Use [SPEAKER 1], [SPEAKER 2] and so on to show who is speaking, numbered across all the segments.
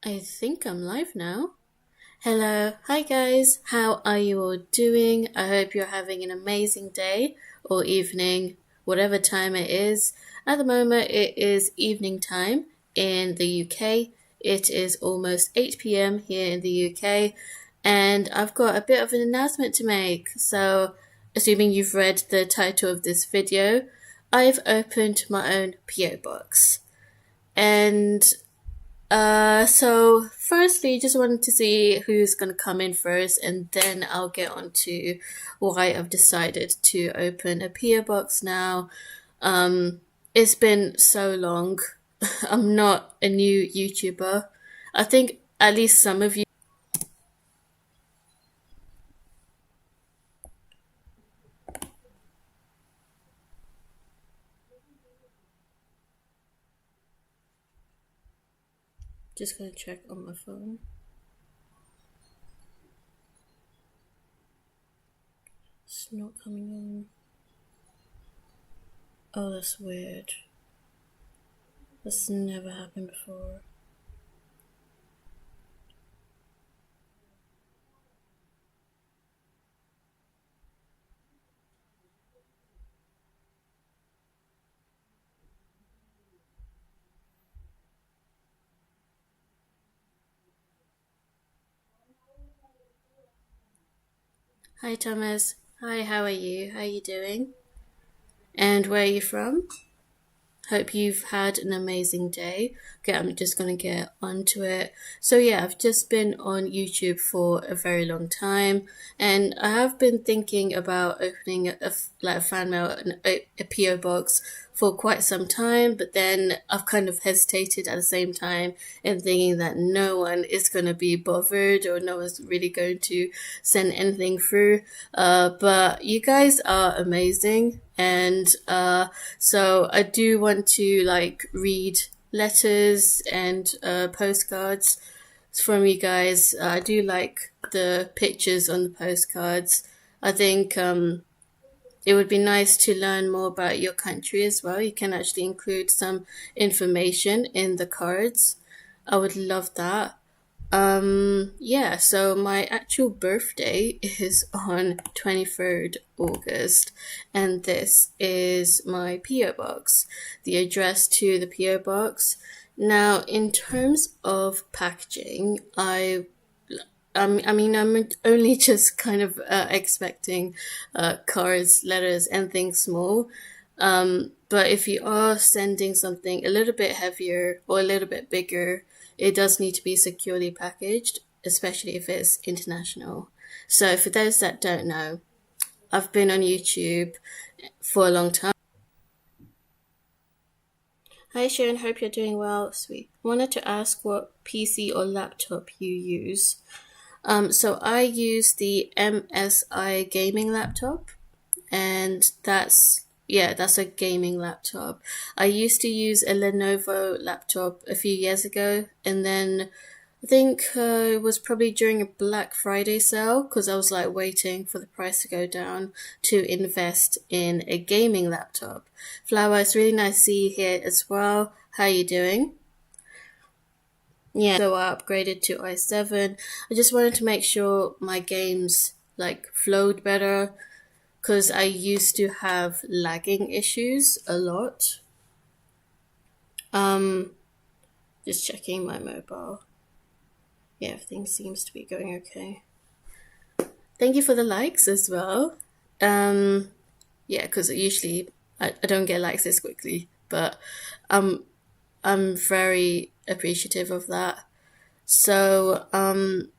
[SPEAKER 1] I think I'm live now. Hello, hi guys, how are you all doing? I hope you're having an amazing day or evening, whatever time it is. At the moment, it is evening time in the UK. It is almost 8 p.m. here in the UK, and I've got a bit of an announcement to make. So, assuming you've read the title of this video, I've opened my own PO box. And so firstly, just wanted to see who's gonna come in first, and then I'll get on to why I've decided to open a PO box now. It's been so long. I'm not a new YouTuber. I think at least some of you just gonna check on my phone. It's not coming on. Oh, that's weird. That's never happened before. Hi Thomas. Hi, how are you? How are you doing? And where are you from? Hope you've had an amazing day. Okay, I'm just gonna get onto it. So yeah, I've just been on YouTube for a very long time, and I have been thinking about opening like a fan mail and a PO box for quite some time. But then I've kind of hesitated at the same time and thinking that no one is gonna be bothered or no one's really going to send anything through. But you guys are amazing, and so I do want to like read letters and postcards from you guys. I do like the pictures on the postcards. I think it would be nice to learn more about your country as well. You can actually include some information in the cards. I would love that. Yeah, so my actual birthday is on 23rd August, and this is my PO box, the address to the PO box. Now, in terms of packaging, I'm only just kind of expecting cards, letters, anything small. But if you are sending something a little bit heavier or a little bit bigger, it does need to be securely packaged, especially if it's international. So, for those that don't know, I've been on YouTube for a long time. Hi Sharon, hope you're doing well. Sweet. Wanted to ask what PC or laptop you use. So I use the MSI gaming laptop, and that's a gaming laptop. I used to use a Lenovo laptop a few years ago, and then I think it was probably during a Black Friday sale because I was like waiting for the price to go down to invest in a gaming laptop. Flower, it's really nice to see you here as well. How are you doing? Yeah, so I upgraded to i7. I just wanted to make sure my games like flowed better because I used to have lagging issues a lot. Um, just checking my mobile. Yeah, everything seems to be going okay. Thank you for the likes as well. Yeah, because usually I don't get likes this quickly, but I'm very appreciative of that. So,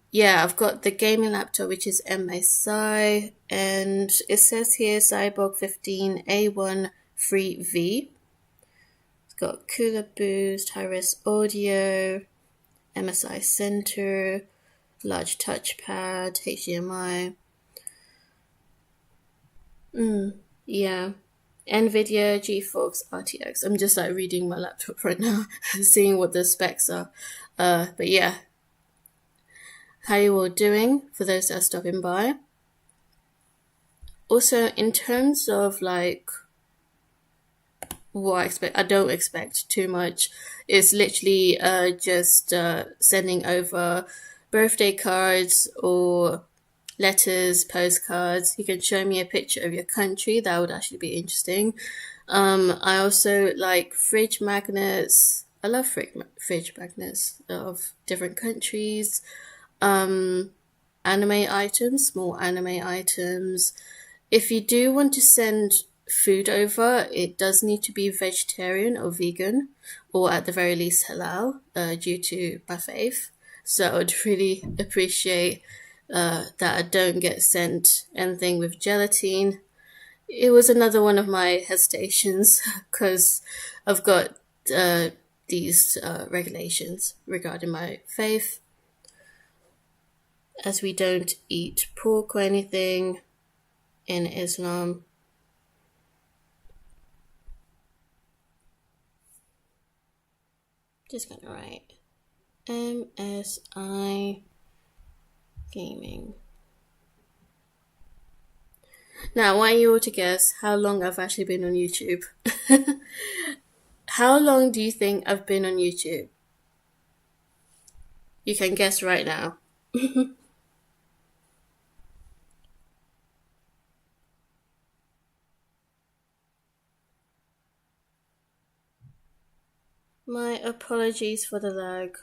[SPEAKER 1] yeah, I've got the gaming laptop, which is MSI, and it says here Cyborg 15 A1 3V. It's got cooler boost, high res audio, MSI center, large touchpad, HDMI. Yeah. NVIDIA GeForce RTX. I'm just like reading my laptop right now, seeing what the specs are. But yeah, how you all doing for those that are stopping by? Also, in terms of like what I expect. I don't expect too much. It's literally just sending over birthday cards or letters, postcards. You can show me a picture of your country. That would actually be interesting. I also like fridge magnets. I love fridge magnets of different countries. Anime items, small anime items. If you do want to send food over, it does need to be vegetarian or vegan, or at the very least halal, due to my faith. So I would really appreciate that I don't get sent anything with gelatine. It was another one of my hesitations because I've got these regulations regarding my faith, as we don't eat pork or anything in Islam. Just gonna write MSI Gaming. Now, I want you all to guess how long I've actually been on YouTube. How long do you think I've been on YouTube? You can guess right now. My apologies for the lag.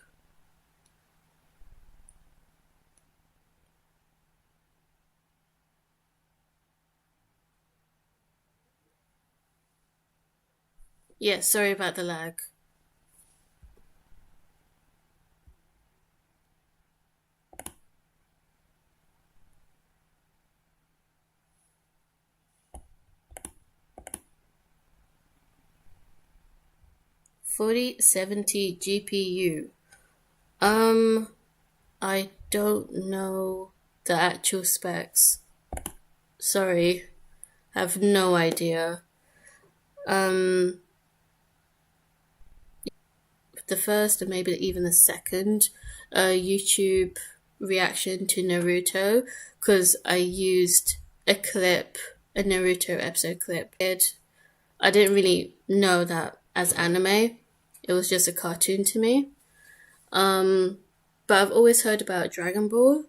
[SPEAKER 1] Yeah, sorry about the lag. $4070 GPU. I don't know the actual specs. Sorry, I have no idea. The first and maybe even the second YouTube reaction to Naruto, because I used a Naruto episode clip. I didn't really know that as anime. It was just a cartoon to me. But I've always heard about Dragon Ball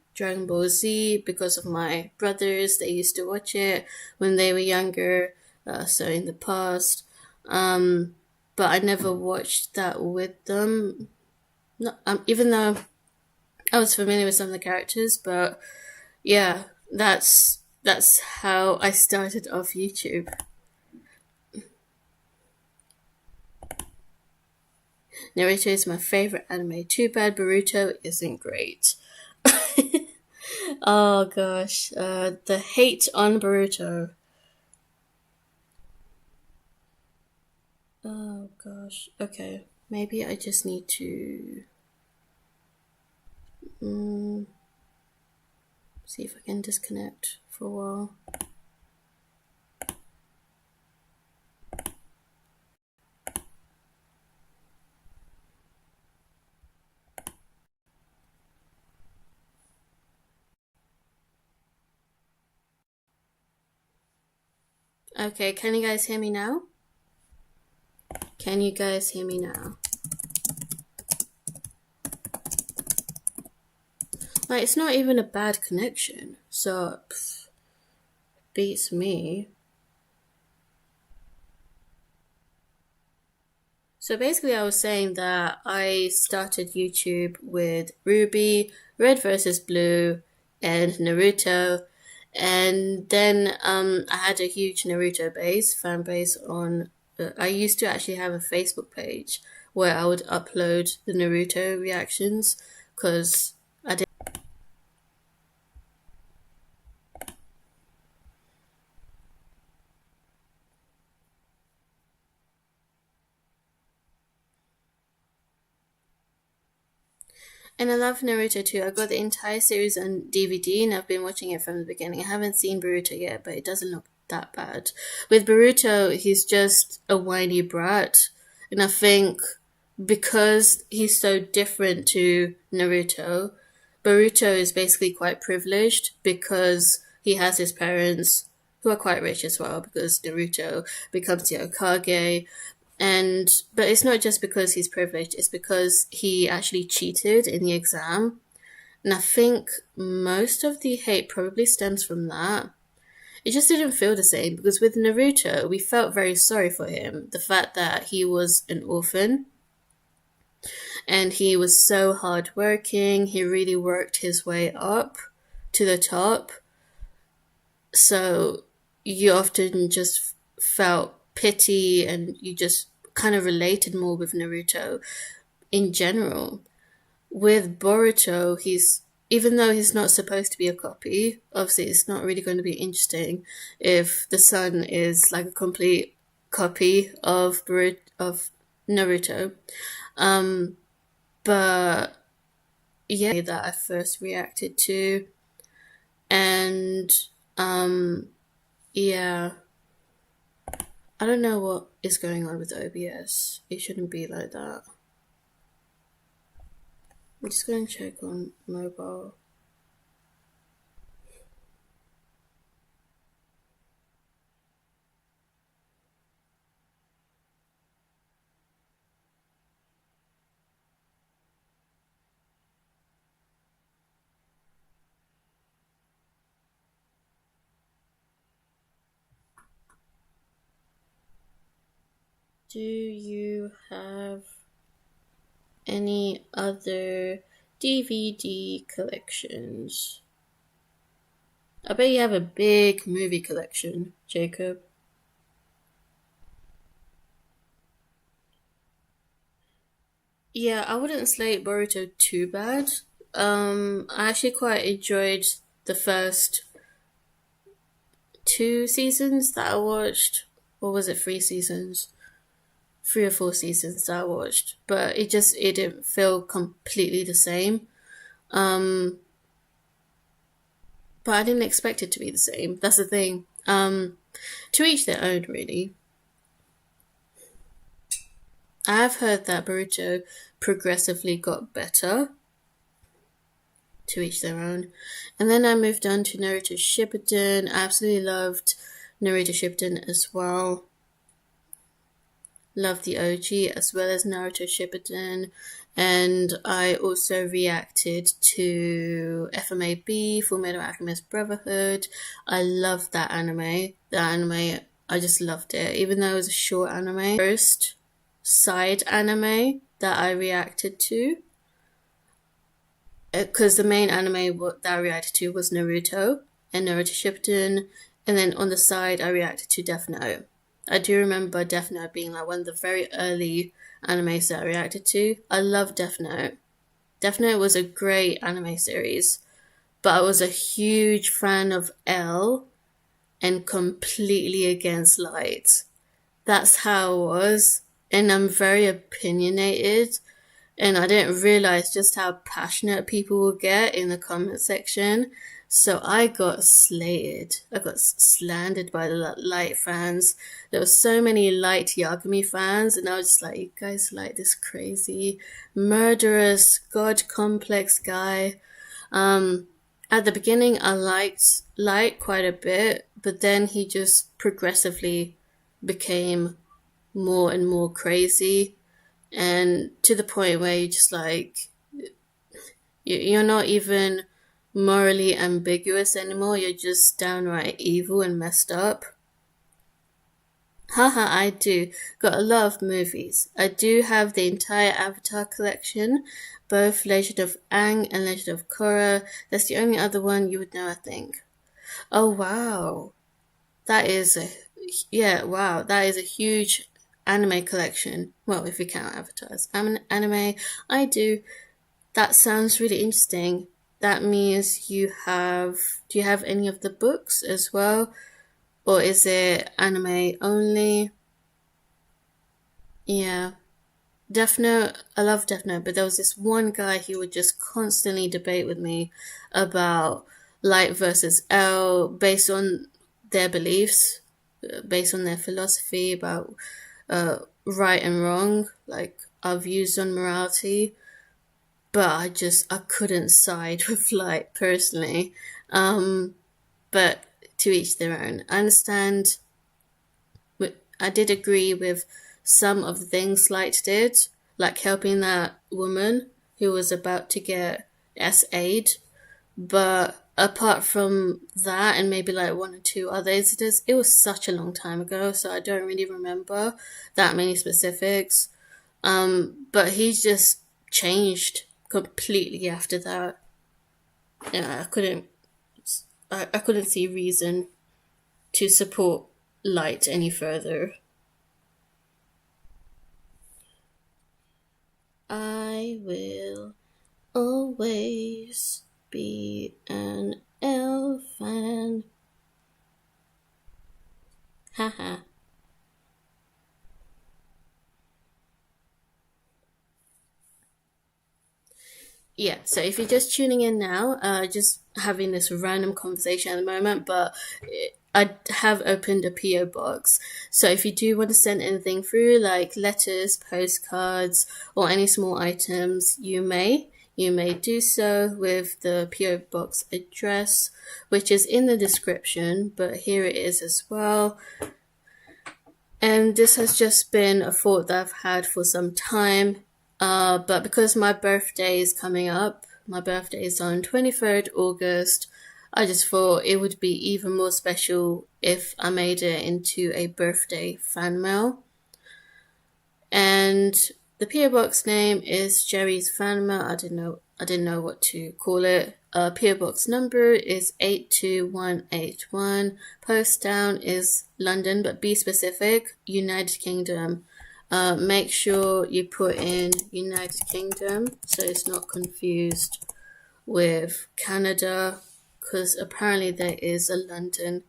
[SPEAKER 1] Z, because of my brothers. They used to watch it when they were younger, so in the past. But I never watched that with them. No, even though I was familiar with some of the characters, but yeah, that's how I started off YouTube. Naruto is my favorite anime. Too bad Boruto isn't great. Oh gosh, the hate on Boruto. Oh gosh. Okay, maybe I just need to see if I can disconnect for a while. Okay, can you guys hear me now? Can you guys hear me now? Like, it's not even a bad connection, so beats me. So basically, I was saying that I started YouTube with Ruby, Red versus Blue, and Naruto, and then I had a huge Naruto fan base on. I used to actually have a Facebook page where I would upload the Naruto reactions, because I did. And I love Naruto too. I got the entire series on DVD and I've been watching it from the beginning. I haven't seen Boruto yet, but it doesn't look that bad. With Boruto, he's just a whiny brat. And I think because he's so different to Naruto, Boruto is basically quite privileged because he has his parents who are quite rich as well, because Naruto becomes the Hokage. But it's not just because he's privileged, it's because he actually cheated in the exam. And I think most of the hate probably stems from that. It just didn't feel the same because with Naruto, we felt very sorry for him. The fact that he was an orphan and he was so hardworking, he really worked his way up to the top. So you often just felt pity and you just kind of related more with Naruto in general. With Boruto, even though he's not supposed to be a copy, obviously it's not really going to be interesting if the son is like a complete copy of Naruto. But yeah, that I first reacted to, and yeah, I don't know what is going on with OBS. It shouldn't be like that. I'm just going to check on mobile. Do you have any other DVD collections? I bet you have a big movie collection, Jacob. Yeah, I wouldn't slate Boruto too bad. I actually quite enjoyed the first 2 seasons that I watched. Or was it 3 seasons? 3 or 4 seasons that I watched. But it didn't feel completely the same. But I didn't expect it to be the same. That's the thing. To each their own, really. I've heard that Boruto progressively got better. To each their own. And then I moved on to Naruto Shippuden. I absolutely loved Naruto Shippuden as well. Loved the OG as well as Naruto Shippuden. And I also reacted to FMAB, Fullmetal Alchemist Brotherhood. I loved that anime. I just loved it. Even though it was a short anime. First side anime that I reacted to. Because the main anime that I reacted to was Naruto and Naruto Shippuden. And then on the side, I reacted to Death Note. I do remember Death Note being like one of the very early animes that I reacted to. I love Death Note. Death Note was a great anime series, but I was a huge fan of L and completely against Light. That's how I was, and I'm very opinionated, and I didn't realize just how passionate people will get in the comment section. So I got slated. I got slandered by the Light fans. There were so many Light Yagami fans, and I was just like, you guys like this crazy, murderous, god complex guy. At the beginning, I liked Light quite a bit, but then he just progressively became more and more crazy, and to the point where you're just like, you're not even morally ambiguous anymore. You're just downright evil and messed up. Haha, I do. Got a lot of movies. I do have the entire Avatar collection, both Legend of Aang and Legend of Korra. That's the only other one you would know, I think. Oh, wow. That is a huge anime collection. Well, if you count Avatars. Anime, I do. That sounds really interesting. That means do you have any of the books as well? Or is it anime only? Yeah. Death Note, I love Death Note, but there was this one guy who would just constantly debate with me about Light versus L based on their beliefs, based on their philosophy about right and wrong, like our views on morality. But I couldn't side with Light personally. But to each their own. I understand. I did agree with some of the things Light did, like helping that woman who was about to get SA'd. But apart from that, and maybe like one or two other incidents, it was such a long time ago, so I don't really remember that many specifics. But he's just changed completely after that. Yeah, I couldn't see reason to support Light any further. I will always be an elf-fan. Haha. Yeah, so if you're just tuning in now, just having this random conversation at the moment, but I have opened a PO box. So if you do want to send anything through, like letters, postcards, or any small items, you may do so with the PO box address, which is in the description, but here it is as well. And this has just been a thought that I've had for some time. But because my birthday is coming up, my birthday is on 23rd August, I just thought it would be even more special if I made it into a birthday fan mail. And the PO box name is Sheri's fan mail. I didn't know what to call it. PO box number is 82181. Post down is London, but be specific, United Kingdom. Make sure you put in United Kingdom so it's not confused with Canada, because apparently there is a London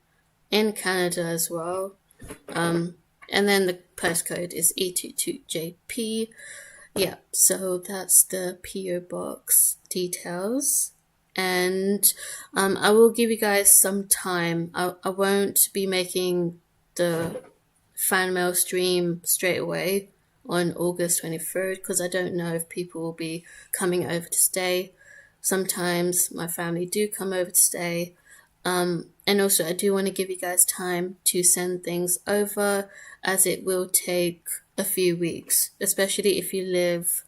[SPEAKER 1] in Canada as well. And then the postcode is E22JP. Yeah, so that's the PO box details. And I will give you guys some time. I won't be making the fan mail stream straight away on August 23rd because I don't know if people will be coming over to stay. Sometimes my family do come over to stay. And also I do want to give you guys time to send things over, as it will take a few weeks, especially if you live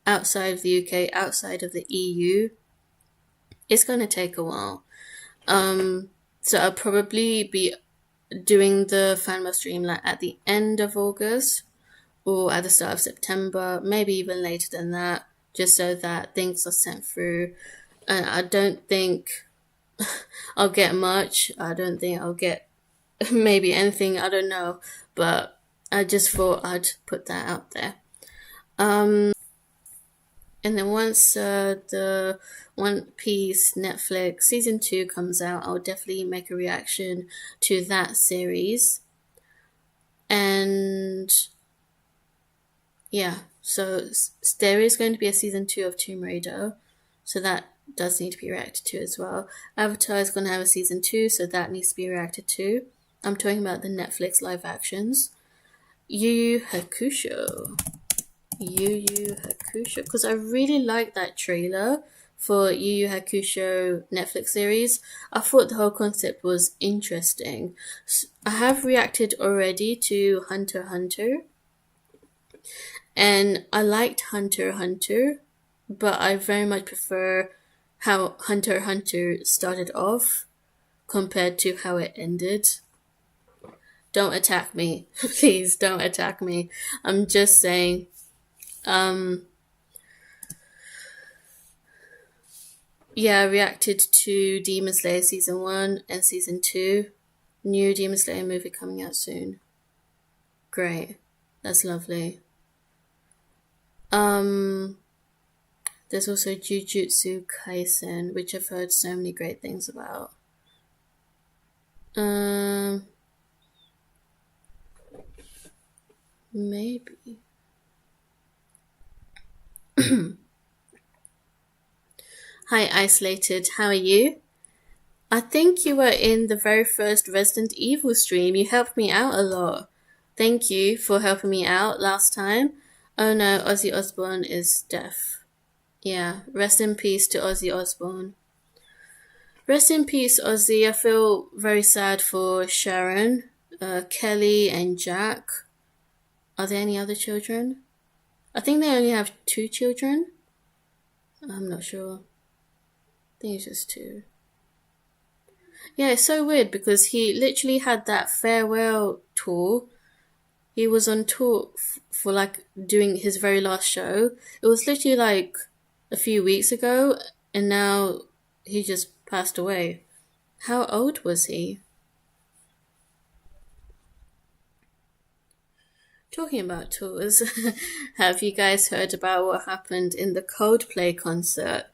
[SPEAKER 1] outside of the UK, outside of the EU. It's going to take a while. So I'll probably be doing the fan mail stream like at the end of August or at the start of September, maybe even later than that, just so that things are sent through. And I don't think I'll get much. I don't think I'll get maybe anything, I don't know, but I just thought I'd put that out there. And then once the One Piece Netflix season 2 comes out, I'll definitely make a reaction to that series. And yeah, so there is going to be a season 2 of Tomb Raider, so that does need to be reacted to as well. Avatar is going to have a season 2, so that needs to be reacted to. I'm talking about the Netflix live actions. Yu Yu Hakusho, because I really liked that trailer for Yu Yu Hakusho Netflix series. I thought the whole concept was interesting. I have reacted already to Hunter x Hunter, and I liked Hunter x Hunter, but I very much prefer how Hunter x Hunter started off compared to how it ended. Don't attack me. Please don't attack me. I'm just saying. Yeah, I reacted to Demon Slayer Season 1 and Season 2. New Demon Slayer movie coming out soon. Great. That's lovely. There's also Jujutsu Kaisen, which I've heard so many great things about. Maybe. Hi, Isolated. How are you? I think you were in the very first Resident Evil stream. You helped me out a lot. Thank you for helping me out last time. Oh no, Ozzy Osbourne is deaf. Yeah, rest in peace to Ozzy Osbourne. Rest in peace, Ozzy. I feel very sad for Sharon, Kelly, and Jack. Are there any other children? I think they only have 2 children. I'm not sure. I think it's just 2. Yeah, it's so weird because he literally had that farewell tour. He was on tour for like doing his very last show. It was literally like a few weeks ago, and now he just passed away. How old was he? Talking about tours, have you guys heard about what happened in the Coldplay concert?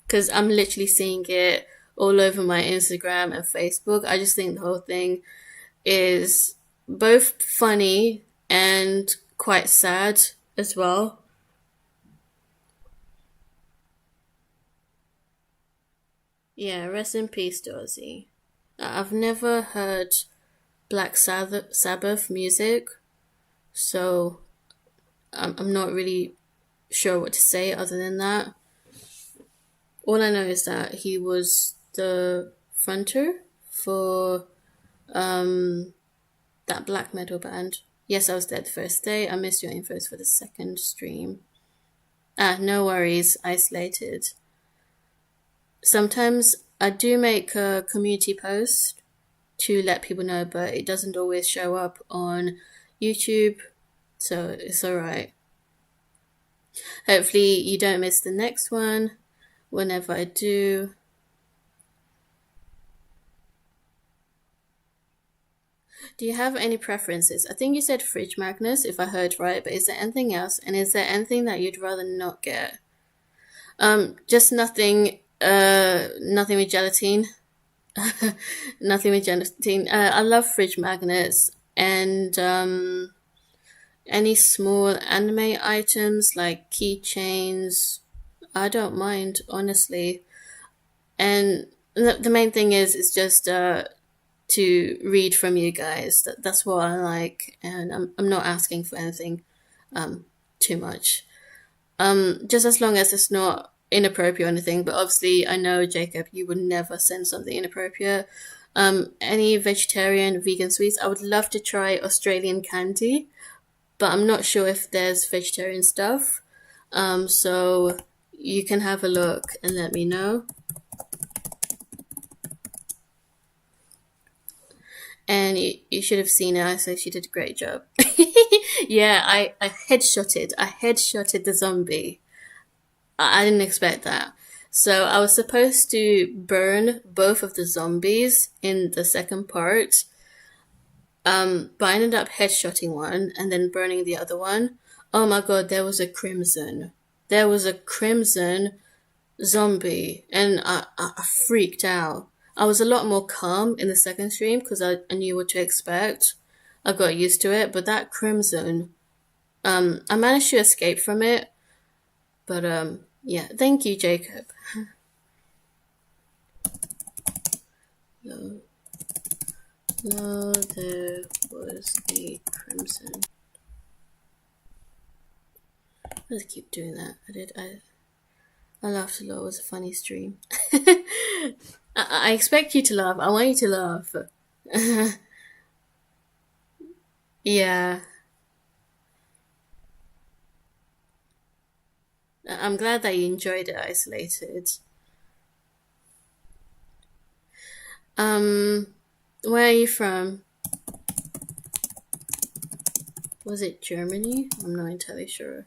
[SPEAKER 1] Because I'm literally seeing it all over my Instagram and Facebook. I just think the whole thing is both funny and quite sad as well. Yeah, rest in peace, Dorsey. I've never heard Black Sabbath music, so I'm not really sure what to say other than that. All I know is that he was the fronter for that black metal band. Yes, I was there the first day. I missed your infos for the second stream. No worries, isolated. Sometimes I do make a community post to let people know, but it doesn't always show up on YouTube, so it's alright. Hopefully you don't miss the next one whenever I do. Do you have any preferences? I think you said fridge magnets, if I heard right, but is there anything else? And is there anything that you'd rather not get? Just nothing, nothing with gelatine. Nothing with gelatine. I love fridge magnets and any small anime items like keychains. I don't mind, honestly. And the main thing is just to read from you guys. That's what I like, and I'm not asking for anything too much. Just as long as it's not inappropriate or anything. But obviously, I know, Jacob, you would never send something inappropriate. Any vegetarian, vegan sweets? I would love to try Australian candy, but I'm not sure if there's vegetarian stuff. So you can have a look and let me know. And you should have seen her. I said she did a great job. Yeah, I headshotted the zombie. I didn't expect that. So I was supposed to burn both of the zombies in the second part, but I ended up headshotting one and then burning the other one. Oh my god, there was a crimson. There was a crimson zombie, and I freaked out. I was a lot more calm in the second stream because I knew what to expect. I got used to it, but that crimson, I managed to escape from it. But yeah, thank you, Jacob. No, no, there was a crimson. Let's keep doing that. I laughed a lot. It was a funny stream. I expect you to laugh. I want you to laugh. Yeah. I'm glad that you enjoyed it isolated. Where are you from? Was it Germany? I'm not entirely sure.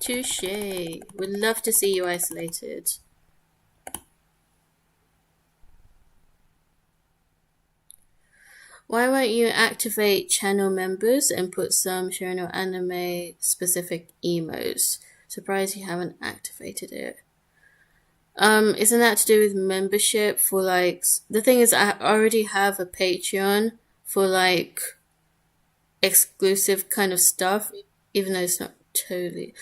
[SPEAKER 1] Touche. Would love to see you isolated. Why won't you activate channel members and put some Sherianna anime specific emotes? Surprised you haven't activated it. Isn't that to do with membership for like the thing is I already have a Patreon for like exclusive kind of stuff, even though it's not totally.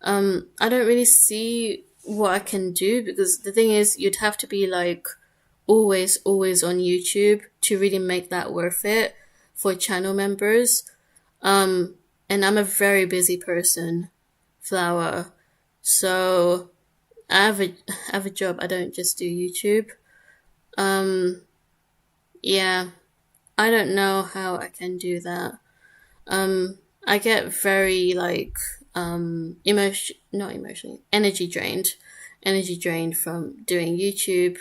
[SPEAKER 1] I don't really see what I can do because the thing is you'd have to be like always on YouTube to really make that worth it for channel members. And I'm a very busy person, Flower. So I have a job. I don't just do YouTube. Um, yeah, I don't know how I can do that. I get very like not emotionally, energy drained from doing YouTube.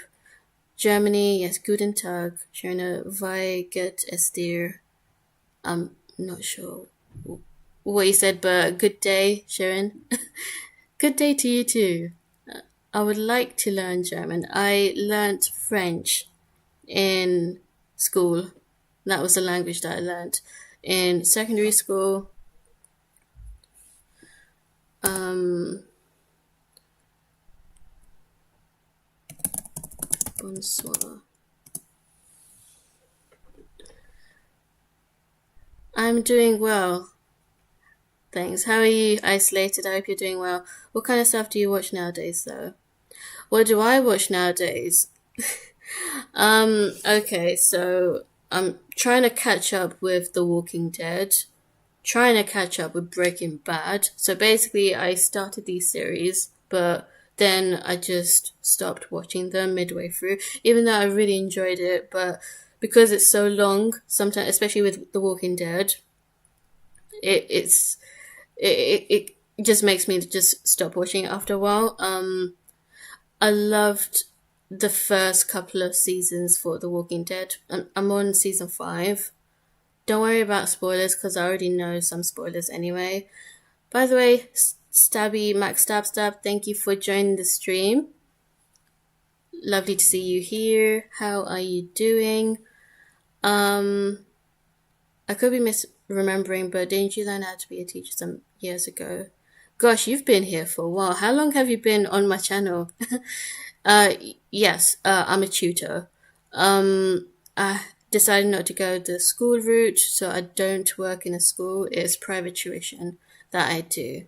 [SPEAKER 1] Germany, yes, guten Tag, schöne wie geht es dir? I'm not sure what you said, but good day, Sharon. Good day to you too. I would like to learn German. I learnt French in school. That was the language that I learnt in secondary school. Bonsoir. I'm doing well. Thanks. How are you? Isolated? I hope you're doing well. What kind of stuff do you watch nowadays, though? What do I watch nowadays? Okay, so I'm trying to catch up with The Walking Dead, trying to catch up with Breaking Bad. So basically, I started these series, but then I just stopped watching them midway through, even though I really enjoyed it. But because it's so long, sometimes, especially with The Walking Dead, it's it just makes me just stop watching it after a while. I loved the first couple of seasons for The Walking Dead. I'm on season 5. Don't worry about spoilers because I already know some spoilers anyway. By the way, Stabby Max Stab, thank you for joining the stream. Lovely to see you here. How are you doing? I could be misremembering, but didn't you learn how to be a teacher some years ago? Gosh, you've been here for a while. How long have you been on my channel? Yes, I'm a tutor. I decided not to go the school route, so I don't work in a school. It's private tuition that I do.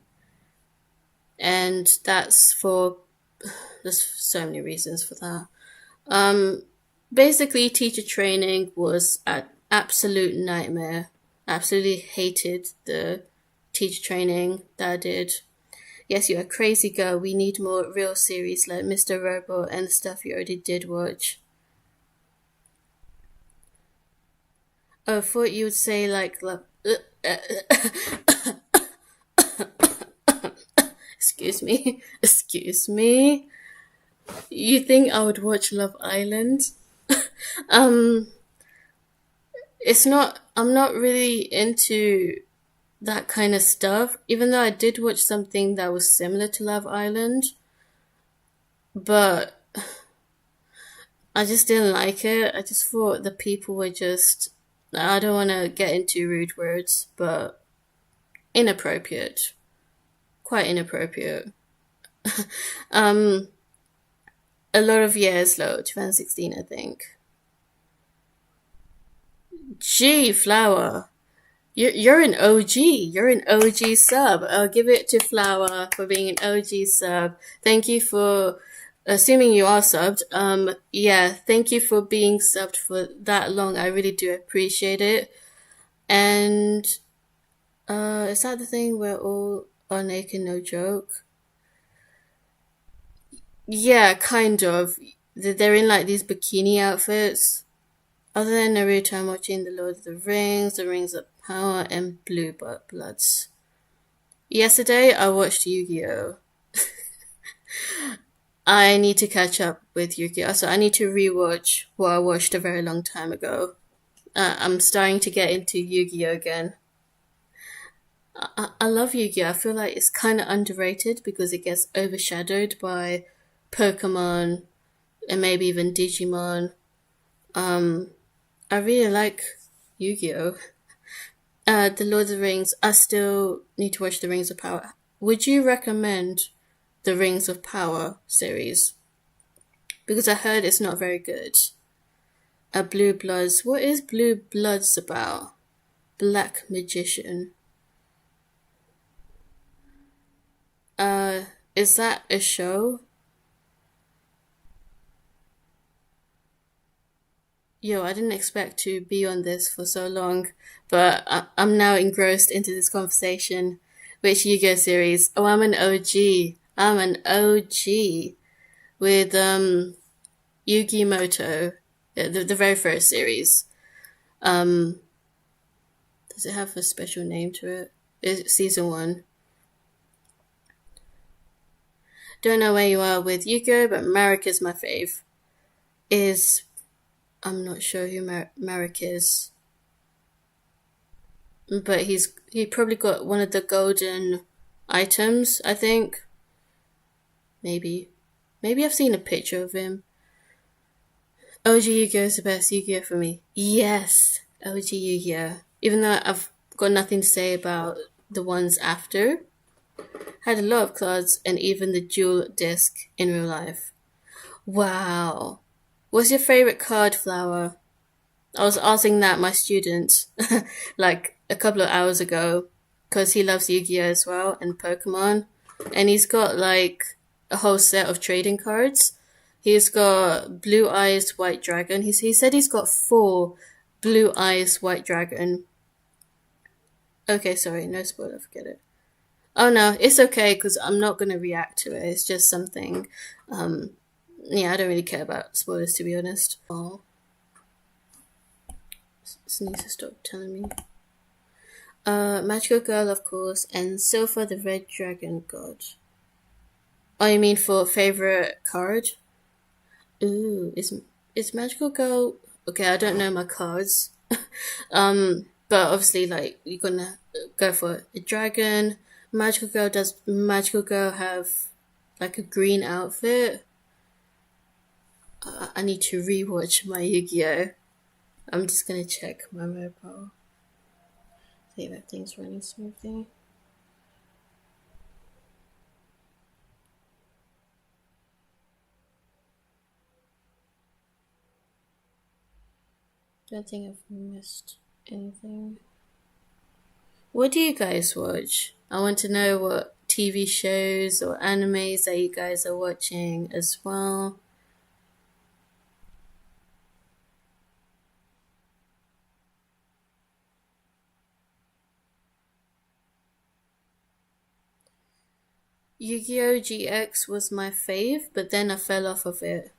[SPEAKER 1] And there's so many reasons for that. Basically, teacher training was an absolute nightmare. Absolutely hated the teacher training that I did. Yes, you're a crazy girl. We need more real series like Mr. Robot and the stuff you already did watch. Oh, I thought you would say like excuse me. Excuse me. You think I would watch Love Island? I'm not really into that kind of stuff, even though I did watch something that was similar to Love Island, but I just didn't like it. I just thought the people were just, I don't want to get into rude words, but inappropriate. Quite inappropriate. A lot of years, though, 2016, I think. Gee, Flower. You're an OG. You're an OG sub. I'll give it to Flower for being an OG sub. Thank you for, assuming you are subbed. Yeah, thank you for being subbed for that long. I really do appreciate it. And, is that the thing where all are naked, no joke? Yeah, kind of. They're in like these bikini outfits. Other than Naruto, I'm watching The Lord of the Rings of Power, and Blue Bloods. Yesterday, I watched Yu-Gi-Oh! I need to catch up with Yu-Gi-Oh! So I need to rewatch what I watched a very long time ago. I'm starting to get into Yu-Gi-Oh! Again. I love Yu-Gi-Oh! I feel like it's kind of underrated because it gets overshadowed by Pokemon and maybe even Digimon. I really like Yu-Gi-Oh! The Lord of the Rings, I still need to watch The Rings of Power. Would you recommend the Rings of Power series? Because I heard it's not very good. Blue Bloods. What is Blue Bloods about? Black Magician. Is that a show? Yo, I didn't expect to be on this for so long, but I'm now engrossed into this conversation. Which Yu-Gi-Oh series? Oh, I'm an OG. I'm an OG with Yugi Moto, the very first series. Um, does it have a special name to it? It's season 1. Don't know where you are with Yu-Gi-Oh, but Marek is my fave. Is I'm not sure who Marek is, but he probably got one of the golden items. I think maybe I've seen a picture of him. OG Yu-Gi-Oh is the best Yu-Gi-Oh for me. Yes, OG Yu-Gi-Oh. Even though I've got nothing to say about the ones after, had a lot of cards and even the dual disc in real life. Wow. What's your favorite card flower? I was asking that my student like a couple of hours ago because he loves Yu-Gi-Oh as well and Pokemon, and he's got like a whole set of trading cards. He's got Blue Eyes White Dragon. He said he's got 4 Blue Eyes White Dragon. Okay, sorry, no spoiler, forget it. Oh no, it's okay because I'm not gonna react to it. It's just something. Yeah, I don't really care about spoilers to be honest. Oh, this needs to stop telling me. Magical Girl, of course, and Silpha the Red Dragon God. Oh, you mean for favorite card? Ooh, is Magical Girl? Okay, I don't know my cards. But obviously, like you're gonna go for a dragon. Does Magical Girl have like a green outfit? I need to rewatch my Yu-Gi-Oh. I'm just gonna check my mobile. See if everything's running smoothly. Don't think I've missed anything. What do you guys watch? I want to know what TV shows or animes that you guys are watching as well. Yu-Gi-Oh! GX was my fave, but then I fell off of it.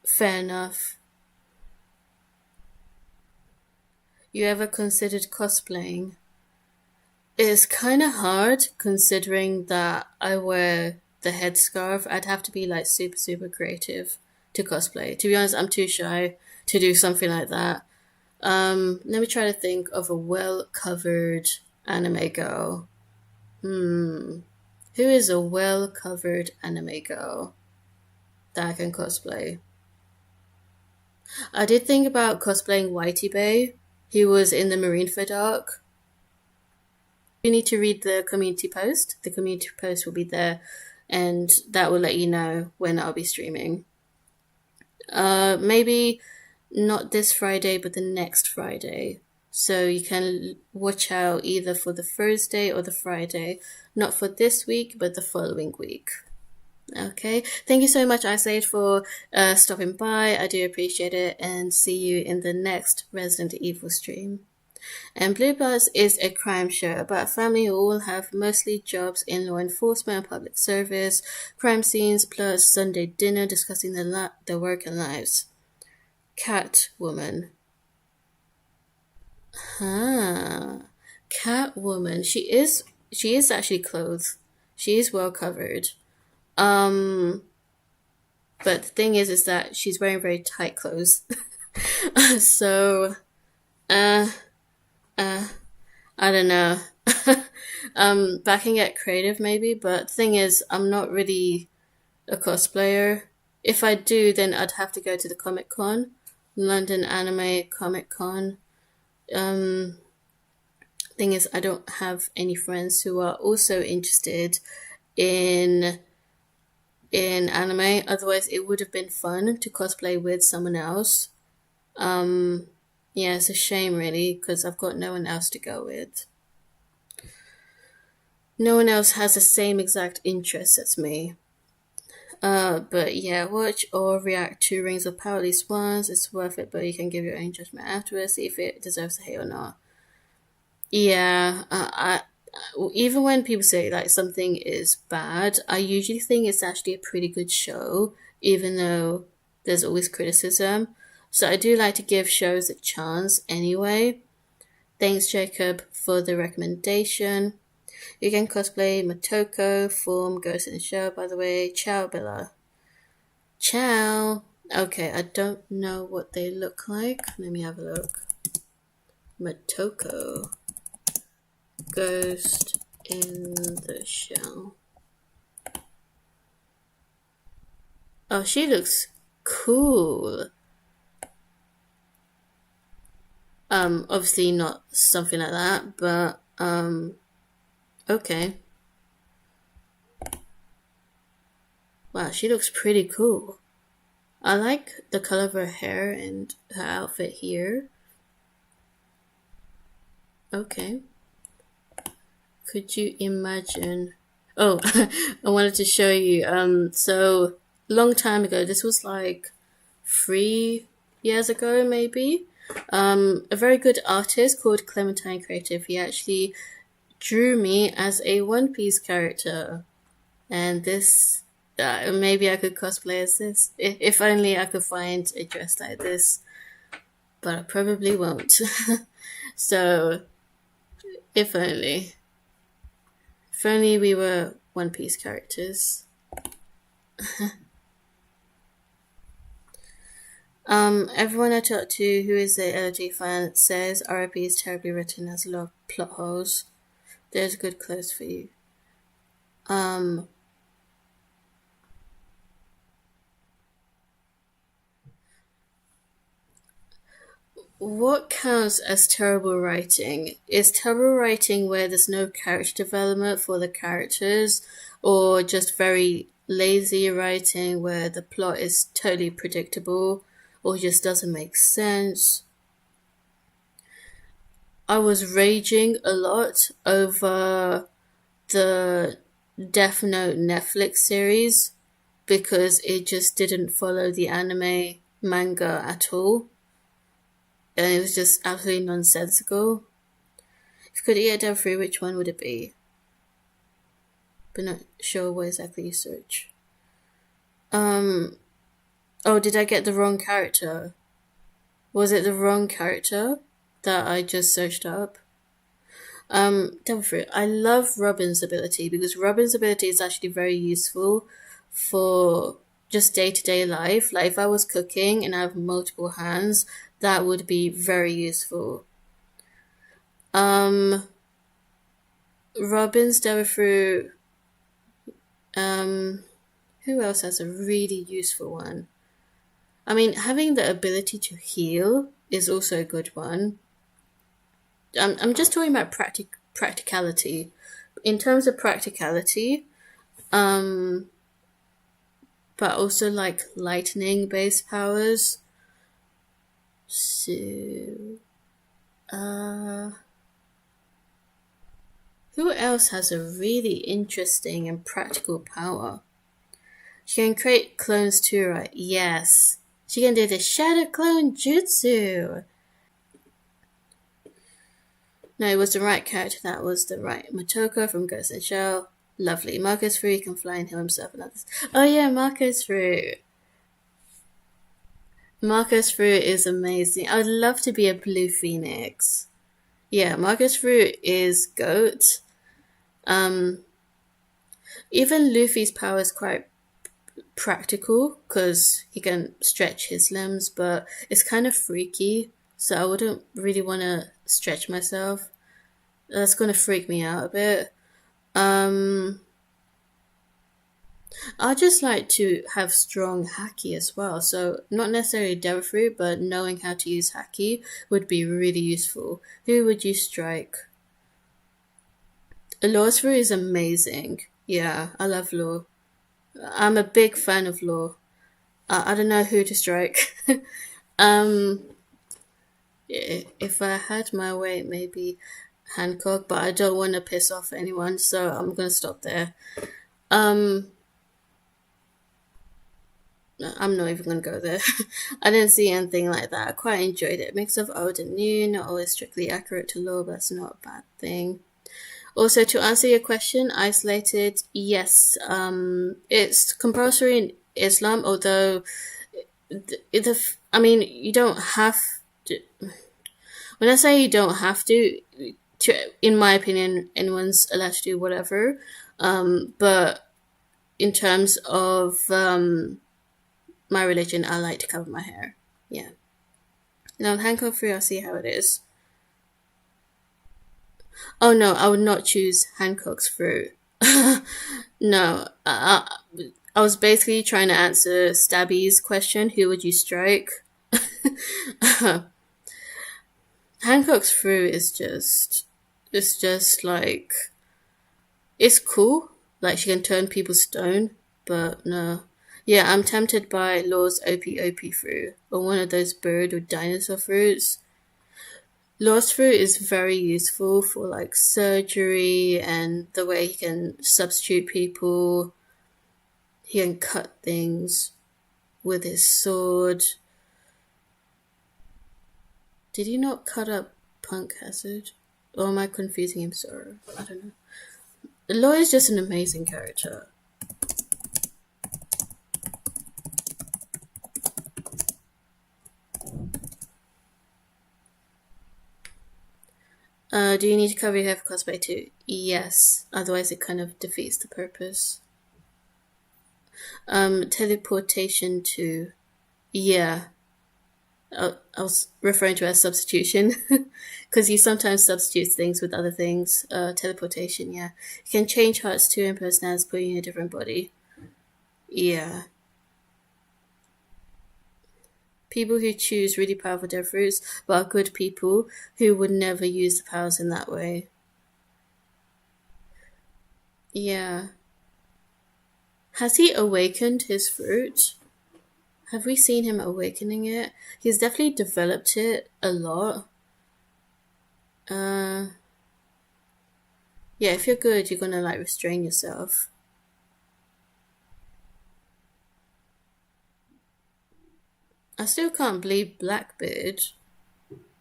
[SPEAKER 1] Fair enough. You ever considered cosplaying? It's kind of hard considering that I wear the headscarf. I'd have to be like super, super creative to cosplay. To be honest, I'm too shy to do something like that. Let me try to think of a well covered anime girl. Who is a well covered anime girl that I can cosplay? I did think about cosplaying Whitey Bay. He was in the Marineford arc. You need to read the community post. The community post will be there, and that will let you know when I'll be streaming. Maybe not this Friday, but the next Friday. So you can watch out either for the Thursday or the Friday. Not for this week, but the following week. Okay. Thank you so much, Isolate, for stopping by. I do appreciate it, and see you in the next Resident Evil stream. And Blue Bloods is a crime show about a family who all have mostly jobs in law enforcement and public service, crime scenes, plus Sunday dinner discussing their work and lives. Catwoman. Catwoman. She is actually clothed. She is well covered. But the thing is that she's wearing very tight clothes. So, I don't know. Backing at creative maybe, but the thing is, I'm not really a cosplayer. If I do, then I'd have to go to the Comic Con, London Anime Comic Con. Thing is, I don't have any friends who are also interested in anime. Otherwise, it would have been fun to cosplay with someone else. Yeah, it's a shame really because I've got no one else to go with. No one else has the same exact interests as me. But yeah, watch or react to Rings of Power at least once. It's worth it, but you can give your own judgment afterwards, see if it deserves a hate or not. Yeah, even when people say like something is bad, I usually think it's actually a pretty good show, even though there's always criticism. So I do like to give shows a chance anyway. Thanks, Jacob, for the recommendation. You can cosplay Motoko, form Ghost in the Shell, by the way. Ciao, Bella. Ciao. Okay, I don't know what they look like. Let me have a look. Motoko. Ghost in the Shell. Oh, she looks cool. Obviously not something like that, but okay. Wow, she looks pretty cool. I like the color of her hair and her outfit here. Okay. Could you imagine? Oh, I wanted to show you. So long time ago, this was like 3 years ago, maybe. A very good artist called Clementine Creative. He actually drew me as a One Piece character, and this maybe I could cosplay as this. If only I could find a dress like this, but I probably won't. So if only. If only we were One Piece characters. Everyone I talk to who is a LG fan says RIP is terribly written, has a lot of plot holes. There's good clothes for you. What counts as terrible writing? Is terrible writing where there's no character development for the characters, or just very lazy writing where the plot is totally predictable or just doesn't make sense? I was raging a lot over the Death Note Netflix series because it just didn't follow the anime manga at all. And it was just absolutely nonsensical. If you could eat a devil fruit, which one would it be? But not sure what exactly you search. Oh, did I get the wrong character? Was it the wrong character that I just searched up? Devil fruit. I love Robin's ability because Robin's ability is actually very useful for just day-to-day life. Like if I was cooking and I have multiple hands, that would be very useful. Robin's devil fruit. Who else has a really useful one? I mean, having the ability to heal is also a good one. I'm just talking about practicality. In terms of practicality, but also like lightning based powers. So, who else has a really interesting and practical power? She can create clones too, right? Yes. She can do the Shadow Clone Jutsu. No, it was the right character. That was the right Motoko from Ghost in the Shell. Lovely. Marcus Fruit can fly and heal himself and others. Oh yeah, Marcus Fruit. Marcus Fruit is amazing. I'd love to be a blue phoenix. Yeah, Marcus Fruit is GOAT. Even Luffy's power is quite practical because he can stretch his limbs, but it's kind of freaky, so I wouldn't really want to stretch myself. That's going to freak me out a bit. I just like to have strong haki as well, so not necessarily devil fruit, but knowing how to use haki would be really useful. Who would you strike? Law's fruit is amazing. Yeah, I love Law. I'm a big fan of Law. I don't know who to strike. If I had my way, maybe Hancock, but I don't want to piss off anyone, so I'm gonna stop there. I'm not even gonna go there. I didn't see anything like that. I quite enjoyed it. Mix of old and new, not always strictly accurate to law, but that's not a bad thing. Also, to answer your question, isolated, yes, it's compulsory in Islam, although I mean, you don't have to. When I say you don't have to, in my opinion, anyone's allowed to do whatever. But in terms of my religion, I like to cover my hair. Yeah. Now, handcuff free, I'll see how it is. Oh no, I would not choose Hancock's fruit. No, I was basically trying to answer Stabby's question: who would you strike? Hancock's fruit is it's just like, it's cool. Like she can turn people stone, but no. Yeah, I'm tempted by Law's OP fruit, or one of those bird or dinosaur fruits. Law's fruit is very useful for like surgery and the way he can substitute people. He can cut things with his sword. Did he not cut up Punk Hazard? Or am I confusing him? Sorry, I don't know. Law is just an amazing character. Do you need to cover your hair for cosplay too? Yes. Otherwise, it kind of defeats the purpose. Teleportation too. Yeah. I was referring to as substitution because you sometimes substitute things with other things. Teleportation, yeah. You can change hearts too and personalities, put you in a different body. Yeah. People who choose really powerful death fruits but are good people who would never use the powers in that way. Yeah. Has he awakened his fruit? Have we seen him awakening it? He's definitely developed it a lot. Yeah, if you're good, you're gonna like restrain yourself. I still can't believe Blackbeard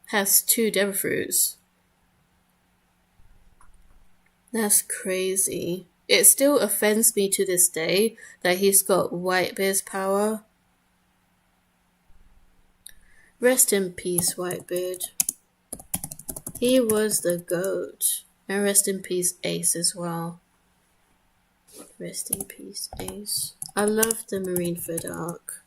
[SPEAKER 1] has two devil fruits. That's crazy. It still offends me to this day that he's got Whitebeard's power. Rest in peace, Whitebeard. He was the GOAT. And rest in peace, Ace as well. Rest in peace, Ace. I love the Marineford arc.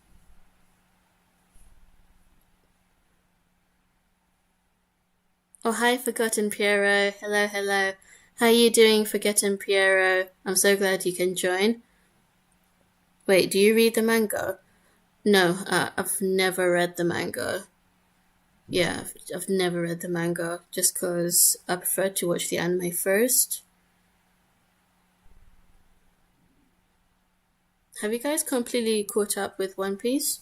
[SPEAKER 1] Oh, hi, Forgotten Piero. Hello, hello. How are you doing, Forgotten Piero? I'm so glad you can join. Wait, do you read the manga? No, I've never read the manga. Yeah, I've never read the manga just because I prefer to watch the anime first. Have you guys completely caught up with One Piece?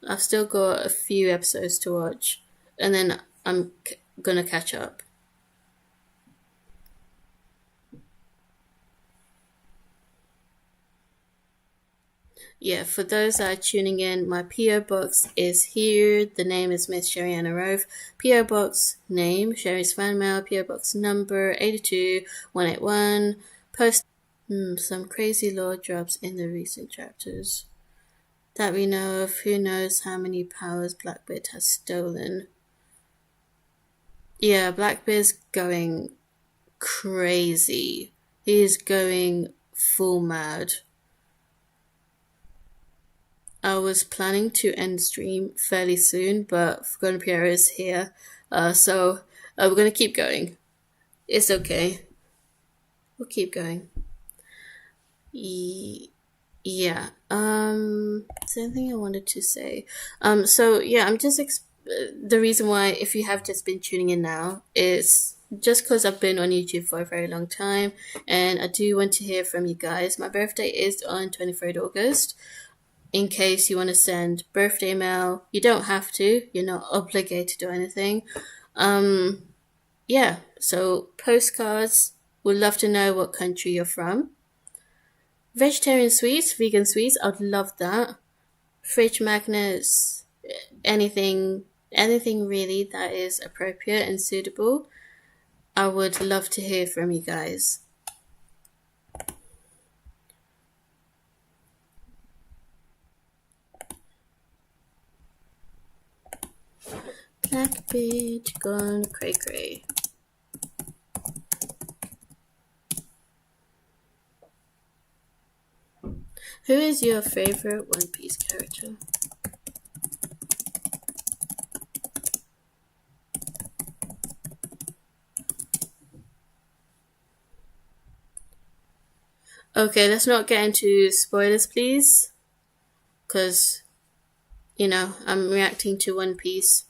[SPEAKER 1] I've still got a few episodes to watch, and then I'm gonna catch up. Yeah, for those that are tuning in, my PO box is here. The name is Miss Sherianna Rouf. PO box name, Sheri's fan mail. PO box number 82181. Post. Some crazy lore drops in the recent chapters that we know of. Who knows how many powers Blackbeard has stolen? Yeah, Blackbeard's going crazy. He's going full mad. I was planning to end stream fairly soon, but Forgotten Piero is here, so we're gonna keep going. It's okay. We'll keep going. Yeah. Is there anything I wanted to say? So yeah, I'm just the reason why, if you have just been tuning in now, is just because I've been on YouTube for a very long time, and I do want to hear from you guys. My birthday is on 23rd August. In case you want to send birthday mail, you don't have to. You're not obligated to do anything. Yeah. So postcards. Would love to know what country you're from. Vegetarian sweets, vegan sweets, I'd love that. Fridge magnets, anything really that is appropriate and suitable. I would love to hear from you guys. Black bitch gone cray cray. Who is your favorite One Piece character? Okay, let's not get into spoilers, please. Because, I'm reacting to One Piece.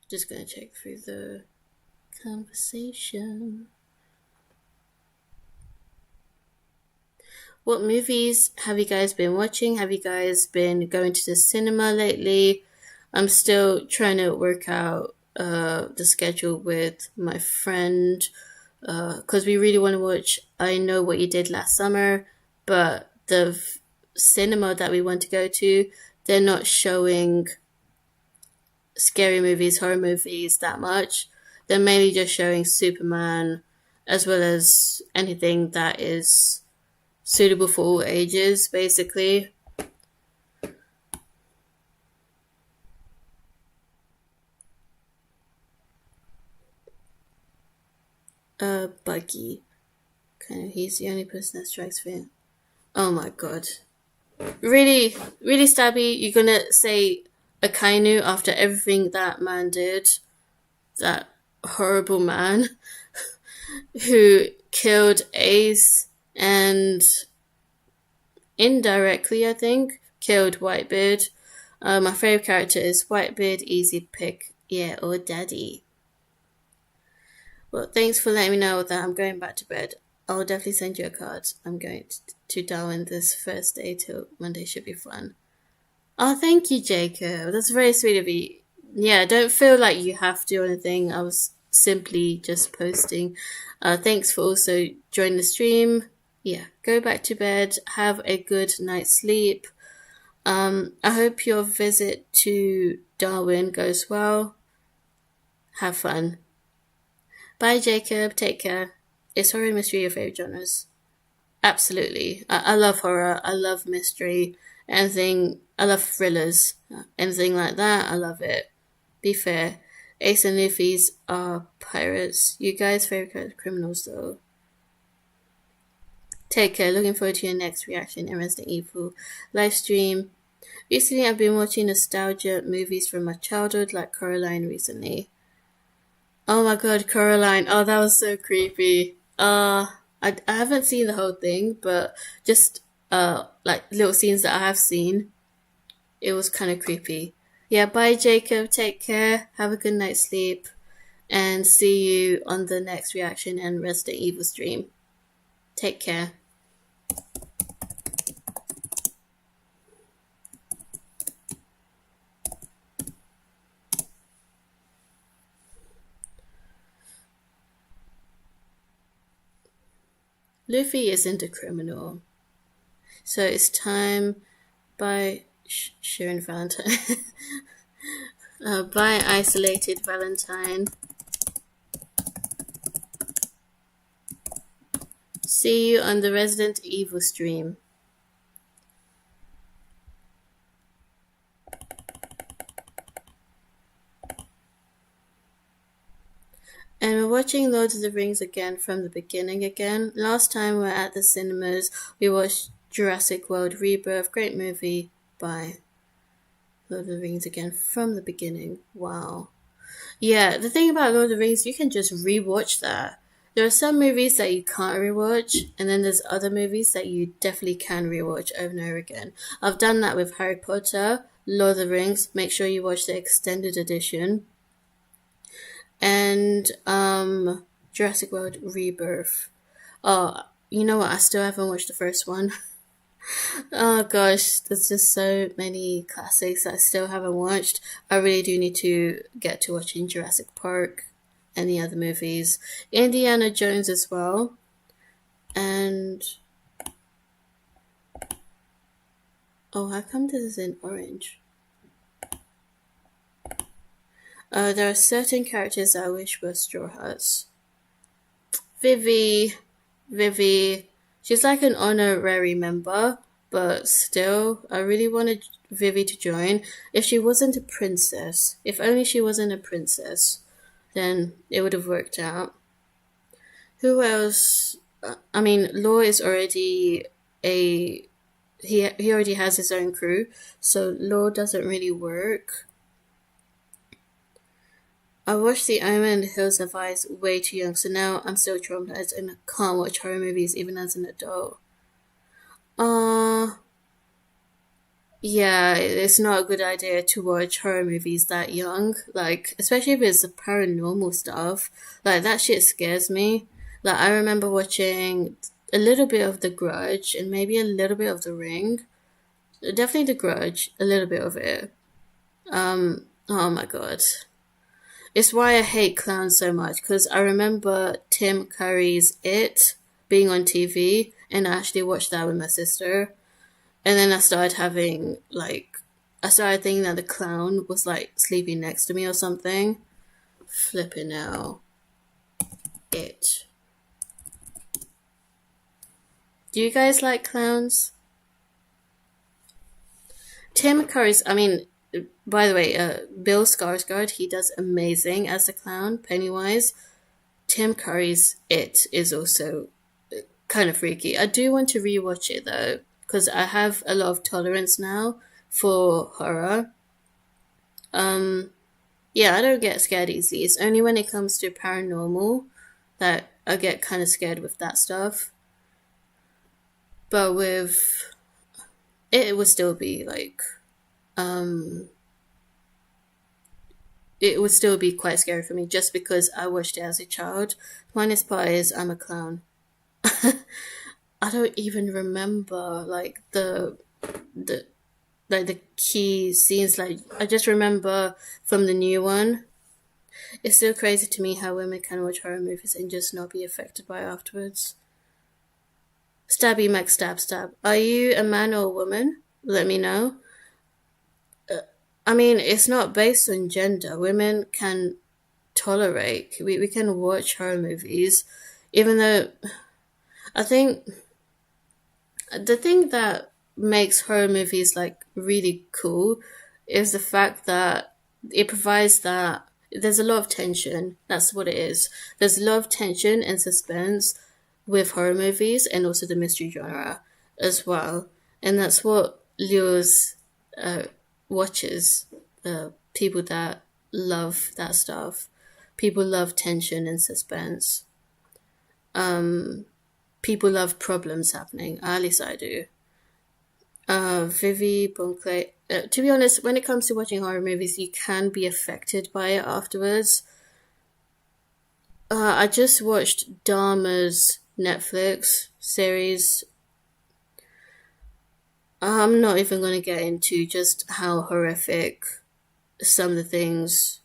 [SPEAKER 1] Just gonna check through the conversation. What movies have you guys been watching? Have you guys been going to the cinema lately? I'm still trying to work out the schedule with my friend because we really want to watch I Know What You Did Last Summer, but the cinema that we want to go to, they're not showing scary movies, horror movies that much. They're mainly just showing Superman as well as anything that is suitable for all ages, basically. Buggy. Kind of, he's the only person that strikes fear. Oh my god. Really, really, Stabby, you're gonna say Akainu after everything that man did? That horrible man who killed Ace and indirectly, I think, killed Whitebeard. My favorite character is Whitebeard, easy pick, yeah, or Daddy. Well, thanks for letting me know that I'm going back to bed. I'll definitely send you a card. I'm going to Darwin this first day till Monday. Should be fun. Oh, thank you, Jacob. That's very sweet of you. Yeah, don't feel like you have to do anything. I was simply just posting. Thanks for also joining the stream. Yeah, go back to bed. Have a good night's sleep. I hope your visit to Darwin goes well. Have fun. Bye, Jacob. Take care. Is horror and mystery your favorite genres? Absolutely. I love horror. I love mystery. Anything. I love thrillers. Anything like that, I love it. Be fair. Ace and Luffy's are pirates. You guys' favorite criminals, though. Take care. Looking forward to your next reaction in Resident Evil live stream. Recently, I've been watching nostalgia movies from my childhood, like Coraline recently. Oh my god, Coraline. Oh, that was so creepy. I haven't seen the whole thing, but just like little scenes that I have seen, it was kind of creepy. Yeah, bye, Jacob. Take care. Have a good night's sleep. And see you on the next reaction and Resident Evil stream. Take care. Luffy isn't a criminal. So it's time by Sharon Valentine. By Isolated Valentine. See you on the Resident Evil stream. And we're watching Lord of the Rings again from the beginning again. Last time we were at the cinemas, we watched Jurassic World Rebirth. Great movie by Lord of the Rings again from the beginning. Wow. Yeah, the thing about Lord of the Rings, you can just rewatch that. There are some movies that you can't rewatch, and then there's other movies that you definitely can rewatch over and over again. I've done that with Harry Potter, Lord of the Rings. Make sure you watch the extended edition. And Jurassic World Rebirth. Oh, you know what? I still haven't watched the first one. Oh gosh, there's just so many classics that I still haven't watched. I really do need to get to watching Jurassic Park and the other movies. Indiana Jones as well. And Oh, how come this is in orange? There are certain characters I wish were Straw Hats. Vivi, Vivi, she's like an honorary member, but still, I really wanted Vivi to join. If she wasn't a princess, if only she wasn't a princess, then it would have worked out. Who else? I mean, Law is already a he already has his own crew, so Law doesn't really work. I watched The Omen and Hills Have Eyes way too young, so now I'm still traumatized and I can't watch horror movies even as an adult. Uh, yeah, it's not a good idea to watch horror movies that young. Like, especially if it's the paranormal stuff. Like, that shit scares me. Like, I remember watching a little bit of The Grudge and maybe a little bit of The Ring. Definitely The Grudge, a little bit of it. Oh my god. It's why I hate clowns so much because I remember Tim Curry's It being on TV and I actually watched that with my sister. And then I started having, like, I started thinking that the clown was, like, sleeping next to me or something. Flipping out. It. Do you guys like clowns? Tim Curry's, I mean, by the way, Bill Skarsgård, he does amazing as the clown, Pennywise. Tim Curry's It is also kind of freaky. I do want to rewatch it though, because I have a lot of tolerance now for horror. Um, yeah, I don't get scared easily. It's only when it comes to paranormal that I get kind of scared with that stuff. But with it, it would still be like, um, it would still be quite scary for me just because I watched it as a child. Funniest part is I'm a clown. I don't even remember like the like the key scenes. Like I just remember from the new one. It's still crazy to me how women can watch horror movies and just not be affected by it afterwards. Stabby Mac stab stab. Are you a man or a woman? Let me know. I mean, it's not based on gender. Women can tolerate. We can watch horror movies, even though I think the thing that makes horror movies like really cool is the fact that it provides that there's a lot of tension. That's what it is. There's a lot of tension and suspense with horror movies and also the mystery genre as well. And that's what lures uh, watchers, people that love that stuff. People love tension and suspense. People love problems happening. At least I do. Vivi Bonclay. To be honest, when it comes to watching horror movies, you can be affected by it afterwards. I just watched Dharma's Netflix series. I'm not even going to get into just how horrific some of the things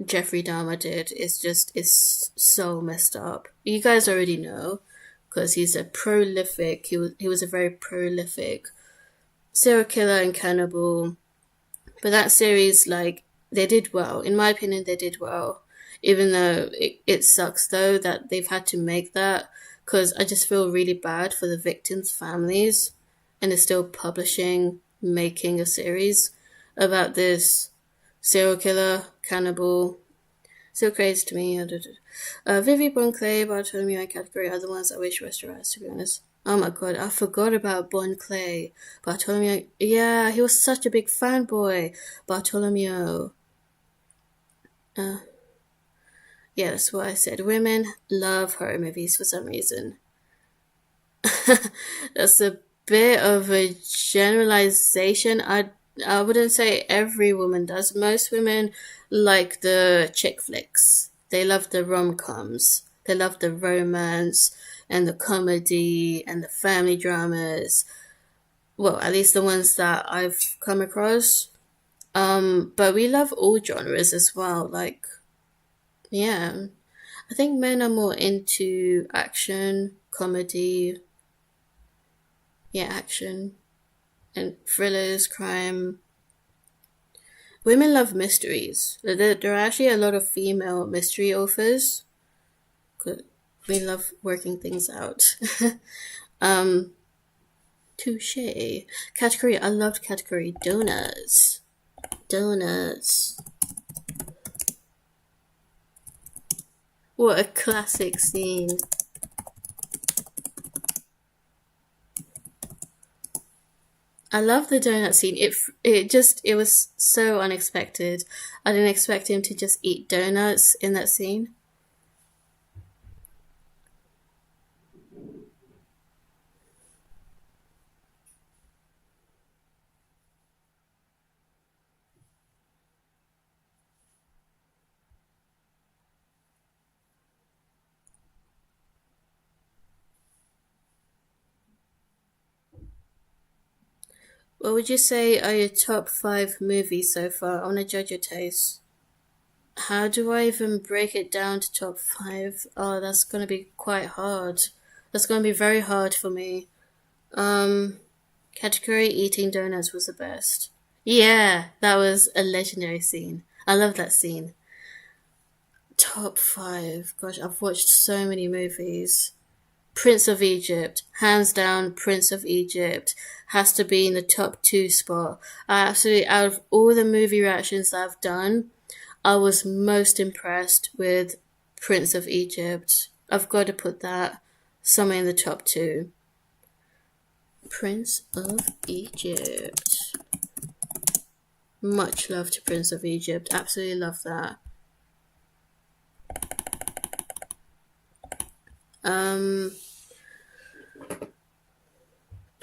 [SPEAKER 1] Jeffrey Dahmer did. It's so messed up. You guys already know because he's a prolific. He was a very prolific serial killer and cannibal. But that series, like, they did well. In my opinion, they did well. Even though it sucks, though, that they've had to make that. Because I just feel really bad for the victims' families. And they're still publishing, making a series about this serial killer, cannibal. So crazy to me. Vivi Bonclay, Bartholomew, category are the ones I wish restaurants, to be honest. Oh my god, I forgot about Bon Clay. Bartholomew. Yeah, he was such a big fanboy. Bartholomew. Uh, yeah, that's what I said. Women love horror movies for some reason. That's a bit of a generalization. I wouldn't say every woman does. Most women like the chick flicks. They love the rom-coms. They love the romance and the comedy and the family dramas. Well, at least the ones that I've come across. But we love all genres as well. Like, yeah. I think men are more into action, comedy. Yeah, action. and thrillers, crime. Women love mysteries. There are actually a lot of female mystery authors. We love working things out. um, Touche. Category. I loved category donuts. Donuts. What a classic scene. I love the donut scene. It was so unexpected. I didn't expect him to just eat donuts in that scene. What would you say are your top 5 movies so far? I want to judge your taste. How do I even break it down to top 5? Oh, that's going to be quite hard. That's going to be very hard for me. Um, Category eating donuts was the best. Yeah, that was a legendary scene. I love that scene. Top 5. Gosh, I've watched so many movies. Prince of Egypt, hands down, Prince of Egypt has to be in the top 2 spot. I absolutely, out of all the movie reactions that I've done, I was most impressed with Prince of Egypt. I've got to put that somewhere in the top 2. Prince of Egypt. Much love to Prince of Egypt. Absolutely love that.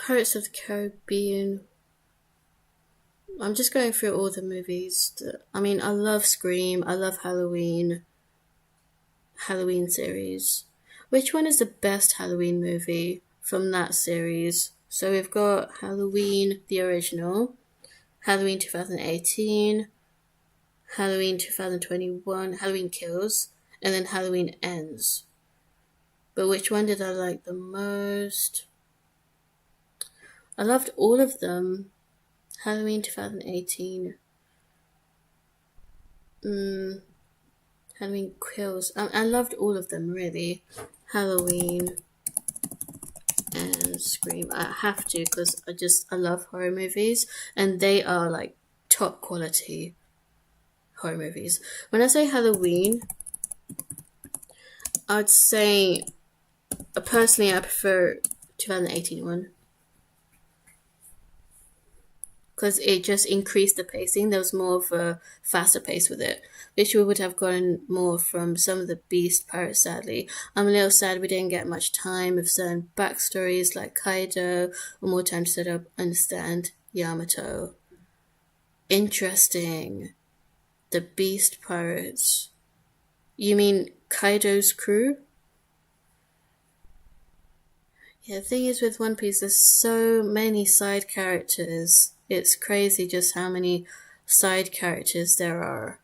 [SPEAKER 1] Pirates of the Caribbean. I'm just going through all the movies. I mean, I love Scream. I love Halloween. Halloween series. Which one is the best Halloween movie from that series? So we've got Halloween, the original, Halloween 2018, Halloween 2021, Halloween Kills, and then Halloween Ends. But which one did I like the most? I loved all of them. Halloween 2018. Halloween Kills. I loved all of them, really. Halloween and Scream. I have to because I love horror movies, and they are like top quality horror movies. When I say Halloween, I'd say personally I prefer 2018 one because it just increased the pacing. There was more of a faster pace with it, which we would have gotten more from some of the Beast Pirates, sadly. I'm a little sad we didn't get much time with certain backstories like Kaido, or more time to set up, understand Yamato. Interesting. The Beast Pirates. You mean Kaido's crew? Yeah, the thing is with One Piece, there's so many side characters. It's crazy just how many side characters there are.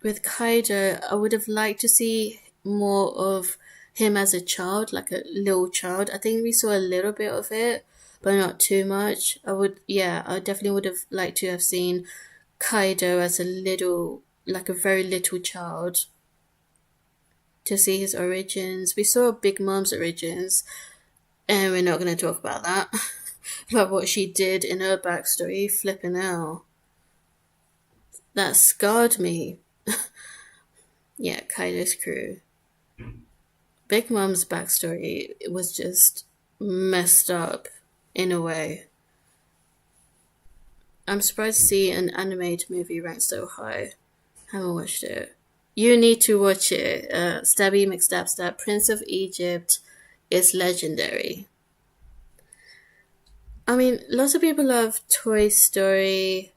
[SPEAKER 1] With Kaido, I would have liked to see more of him as a child, like a little child. I think we saw a little bit of it, but not too much. I definitely would have liked to have seen Kaido as like a very little child, to see his origins. We saw Big Mom's origins, and we're not going to talk about that. About what she did in her backstory, flipping out. That scarred me. Yeah, Kaido's crew. Big Mom's backstory was just messed up in a way. I'm surprised to see an animated movie ranked so high. Haven't watched it. You need to watch it. Stabby McStabstab, Prince of Egypt is legendary. I mean, lots of people love Toy Story,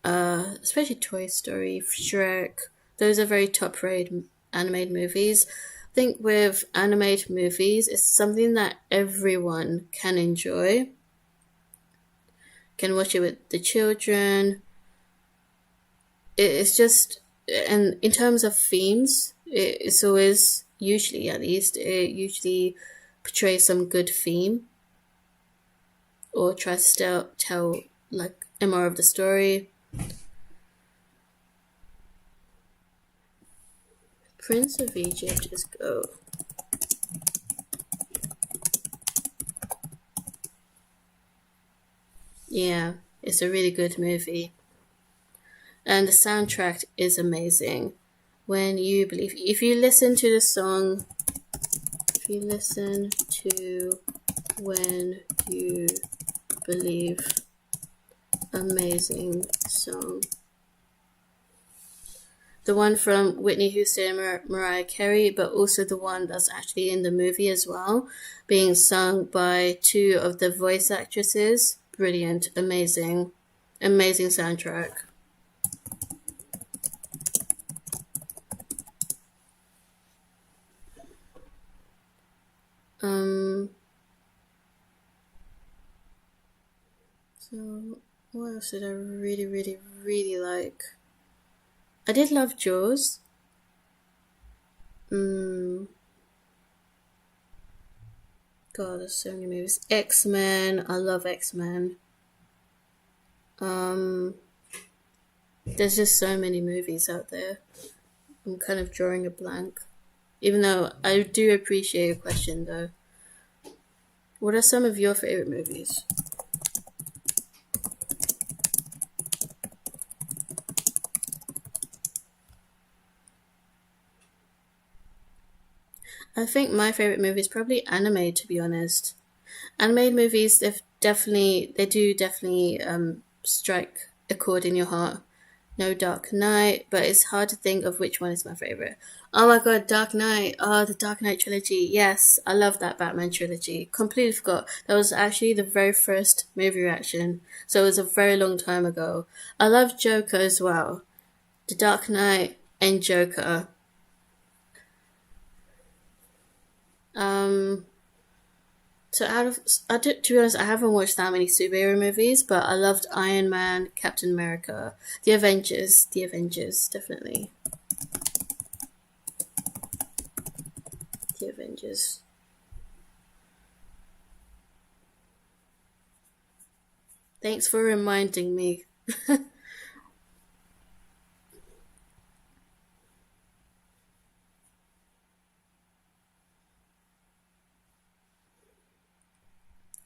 [SPEAKER 1] especially Toy Story, Shrek. Those are very top-rated animated movies. I think with animated movies, it's something that everyone can enjoy. Can watch it with the children. It's just, and in terms of themes, it's always, usually at least, it usually portrays some good theme. or tries to tell like a more of the story. Prince of Egypt is go. Yeah, it's a really good movie. And the soundtrack is amazing. When you believe, if you listen to the song, if you listen to When You Believe, amazing song. The one from Whitney Houston and Mariah Carey, but also the one that's actually in the movie as well, being sung by two of the voice actresses. Brilliant, amazing, amazing soundtrack. So what else did I really, really, really like? I did love Jaws. God, there's so many movies. X-Men. I love X-Men. There's just so many movies out there. I'm kind of drawing a blank. Even though I do appreciate your question, though. What are some of your favorite movies? I think my favorite movie is probably anime, to be honest. Animated movies, they do definitely strike a chord in your heart. No Dark Knight, but it's hard to think of which one is my favorite. Oh my god, Dark Knight. Oh, the Dark Knight trilogy. Yes, I love that Batman trilogy. Completely forgot. That was actually the very first movie reaction. So it was a very long time ago. I love Joker as well. The Dark Knight and Joker. Um, so to be honest, I haven't watched that many superhero movies, but I loved Iron Man, Captain America, the Avengers, definitely. The Avengers. Thanks for reminding me.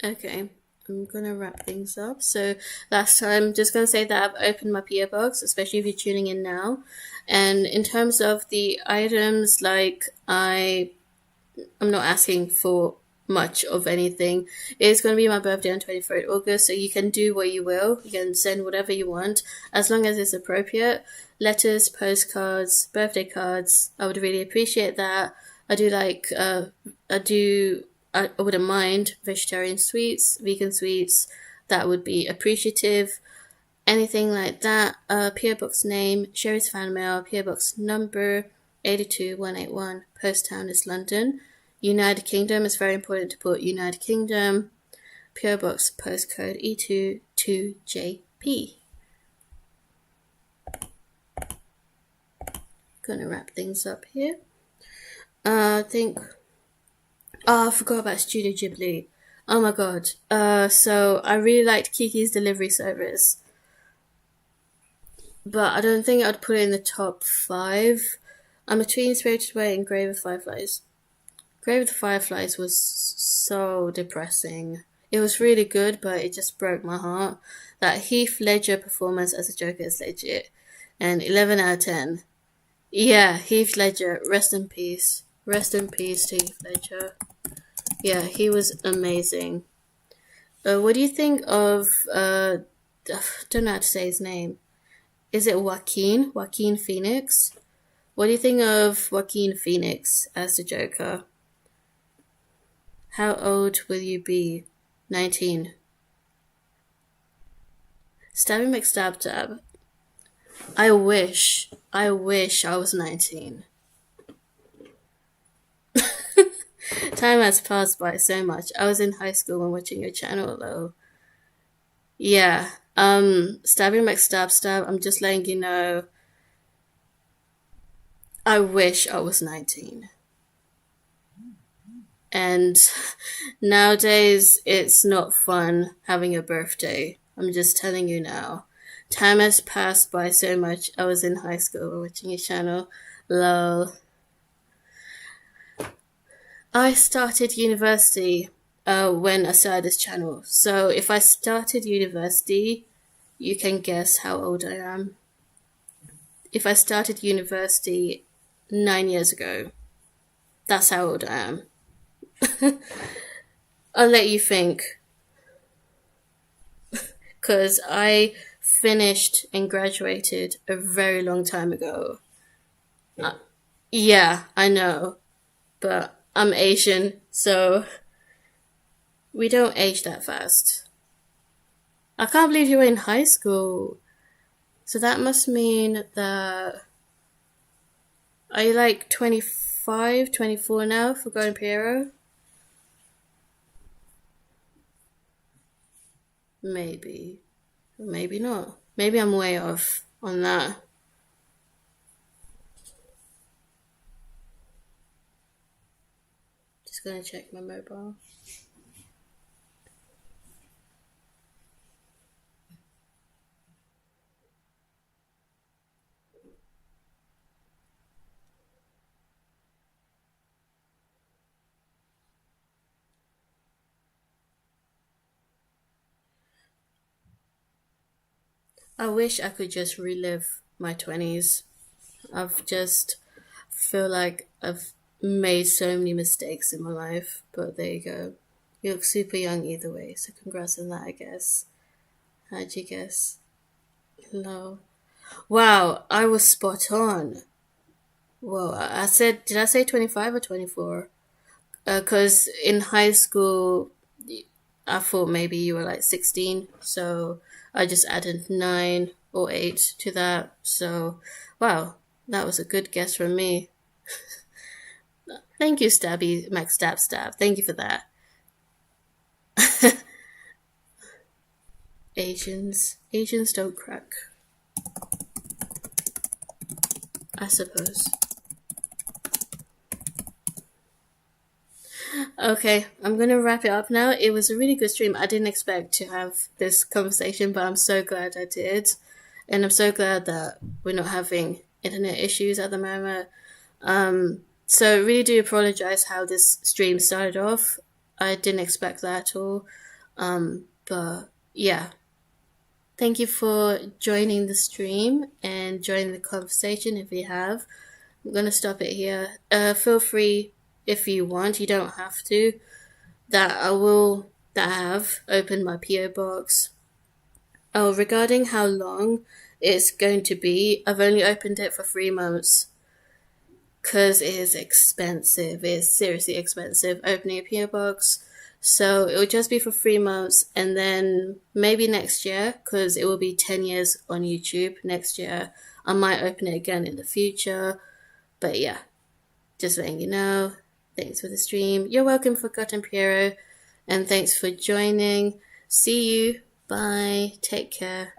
[SPEAKER 1] Okay, I'm gonna wrap things up. So last time, just gonna say that I've opened my PO box, especially if you're tuning in now. And in terms of the items, like I'm not asking for much of anything. It's going to be my birthday on 23rd August, so you can do what you will. You can send whatever you want, as long as it's appropriate. Letters, postcards, birthday cards. I would really appreciate that. I do like, I do, I wouldn't mind vegetarian sweets, vegan sweets. That would be appreciative. Anything like that. PO Box name, Sheri's Fan Mail, PO Box number 82181, Post Town is London. United Kingdom is very important to put United Kingdom. PO Box postcode E22JP. Gonna wrap things up here. I think. Oh, I forgot about Studio Ghibli. Oh my god. So I really liked Kiki's Delivery Service, but I don't think I'd put it in the top 5. I'm between Spirited Away and Grave of Fireflies. Grave of the Fireflies was so depressing. It was really good, but it just broke my heart. That Heath Ledger performance as a Joker is legit. And 11 out of 10. Yeah, Heath Ledger, rest in peace. Rest in peace to Heath Ledger. Yeah, he was amazing. What do you think of, don't know how to say his name. Is it Joaquin? Joaquin Phoenix? What do you think of Joaquin Phoenix as the Joker? How old will you be? 19. Stabby McStabtab. I wish I was 19. Time has passed by so much. I was in high school when watching your channel, though. Yeah. Stabby McStabstab, I'm just letting you know. I wish I was 19. And nowadays, it's not fun having a birthday. I'm just telling you now. Time has passed by so much. I was in high school watching your channel. Lol. I started university when I started this channel. So if I started university, you can guess how old I am. If I started university 9 years ago, that's how old I am. I'll let you think. Because I finished and graduated a very long time ago. Yeah, I know. But I'm Asian, so we don't age that fast. I can't believe you were in high school. So that must mean that... Are you like 25, 24 now for going Piero? Maybe. Maybe not. Maybe I'm way off on that. Just gonna check my mobile. I wish I could just relive my 20s. I've just feel like I've made so many mistakes in my life, but there you go. You look super young either way, so congrats on that, I guess. How'd you guess? Hello. Wow, I was spot on. Whoa, I said, did I say 25 or 24? Because in high school, I thought maybe you were like 16, so I just added 9 or 8 to that. So, wow, that was a good guess from me. Thank you, Stabby, Max Stab Stab. Thank you for that. Asians don't crack. I suppose. Okay, I'm gonna wrap it up now. It was a really good stream. I didn't expect to have this conversation, but I'm so glad I did. And I'm so glad that we're not having internet issues at the moment. So really do apologize how this stream started off. I didn't expect that at all. But yeah. Thank you for joining the stream and joining the conversation if you have. I'm gonna stop it here. Feel free if you want, you don't have to. That I have opened my PO box. Oh, regarding how long it's going to be, I've only opened it for 3 months. Because it is expensive. It is seriously expensive opening a PO box. So it will just be for 3 months, and then maybe next year, because it will be 10 years on YouTube next year. I might open it again in the future. But yeah, just letting you know. Thanks for the stream. You're welcome, Forgotten Piero. And thanks for joining. See you. Bye. Take care.